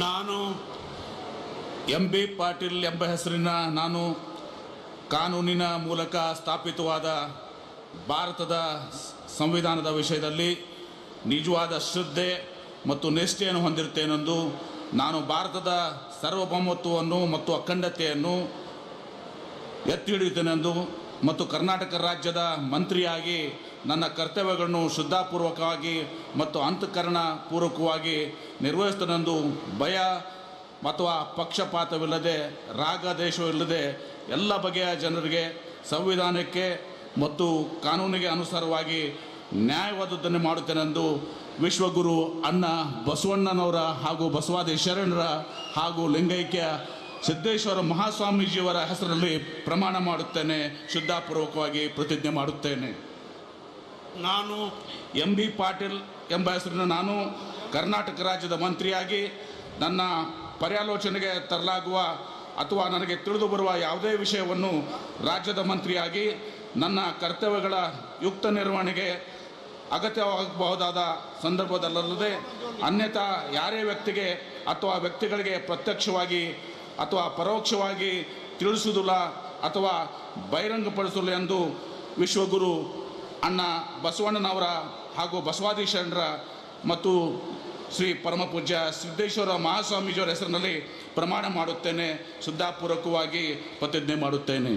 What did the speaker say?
ನಾನು M B Patil ಎಂಬ ಹೆಸರಿನ ನಾನು ಕಾನೂನಿನ ಮೂಲಕ ಸ್ಥಾಪಿತವಾದ ಭಾರತದ ಸಂವಿಧಾನದ ವಿಷಯದಲ್ಲಿ ನಿಜವಾದ ಶ್ರದ್ಧೆ ಮತ್ತು ನಿಷ್ಠೆಯನ್ನು ಹೊಂದಿರುತ್ತೇನೆಂದು ನಾನು ಭಾರತದ ಸಾರ್ವಭೌಮತ್ವವನ್ನು ಮತ್ತು ಅಖಂಡತೆಯನ್ನು ಎತ್ತಿ ಹಿಡಿಯುತ್ತೇನೆಂದು ಮತ್ತು ಕರ್ನಾಟಕ ರಾಜ್ಯದ ಮಂತ್ರಿಯಾಗಿ ನನ್ನ ಕರ್ತವ್ಯಗಳನ್ನು ಶ್ರದ್ಧಾಪೂರ್ವಕವಾಗಿ ಮತ್ತು ಅಂತಃಕರಣ ಪೂರ್ವಕವಾಗಿ ನಿರ್ವಹಿಸುತ್ತೇನೆಂದು ಭಯ ಅಥವಾ ಪಕ್ಷಪಾತವಿಲ್ಲದೆ ರಾಗದೇಶವಿಲ್ಲದೆ ಎಲ್ಲ ಬಗೆಯ ಜನರಿಗೆ ಸಂವಿಧಾನಕ್ಕೆ ಮತ್ತು ಕಾನೂನಿಗೆ ಅನುಸಾರವಾಗಿ ನ್ಯಾಯವಾದದ್ದನ್ನು ಮಾಡುತ್ತೇನೆಂದು ವಿಶ್ವಗುರು ಅಣ್ಣ ಬಸವಣ್ಣನವರ ಹಾಗೂ ಬಸವಾದಿ ಶರಣರ ಹಾಗೂ ಲಿಂಗೈಕ್ಯ ಸಿದ್ದೇಶ್ವರ ಮಹಾಸ್ವಾಮೀಜಿಯವರ ಹೆಸರಲ್ಲಿ ಪ್ರಮಾಣ ಮಾಡುತ್ತೇನೆ, ಶ್ರದ್ಧಾಪೂರ್ವಕವಾಗಿ ಪ್ರತಿಜ್ಞೆ ಮಾಡುತ್ತೇನೆ. ನಾನು ಎಂ ಬಿ ಪಾಟೀಲ್ ಎಂಬ ಹೆಸರಿನ ನಾನು ಕರ್ನಾಟಕ ರಾಜ್ಯದ ಮಂತ್ರಿಯಾಗಿ ನನ್ನ ಪರ್ಯಾಲೋಚನೆಗೆ ತರಲಾಗುವ ಅಥವಾ ನನಗೆ ತಿಳಿದು ಬರುವ ಯಾವುದೇ ವಿಷಯವನ್ನು ರಾಜ್ಯದ ಮಂತ್ರಿಯಾಗಿ ನನ್ನ ಕರ್ತವ್ಯಗಳ ಯುಕ್ತ ನಿರ್ವಹಣೆಗೆ ಅಗತ್ಯವಾಗಬಹುದಾದ ಸಂದರ್ಭದಲ್ಲದೆ ಅನ್ಯಥಾ ಯಾರೇ ವ್ಯಕ್ತಿಗೆ ಅಥವಾ ವ್ಯಕ್ತಿಗಳಿಗೆ ಪ್ರತ್ಯಕ್ಷವಾಗಿ ಅಥವಾ ಪರೋಕ್ಷವಾಗಿ ತಿಳಿಸುವುದಿಲ್ಲ ಅಥವಾ ಬಹಿರಂಗಪಡಿಸಲು ಎಂದು ವಿಶ್ವಗುರು ಅಣ್ಣ ಬಸವಣ್ಣನವರ ಹಾಗೂ ಬಸವಾದಿ ಶರಣರ ಮತ್ತು ಶ್ರೀ ಪರಮಪೂಜ್ಯ ಸಿದ್ದೇಶ್ವರ ಮಹಾಸ್ವಾಮೀಜಿಯವರ ಹೆಸರಿನಲ್ಲಿ ಪ್ರಮಾಣ ಮಾಡುತ್ತೇನೆ, ಶ್ರದ್ಧಾಪೂರ್ವಕವಾಗಿ ಪ್ರತಿಜ್ಞೆ ಮಾಡುತ್ತೇನೆ.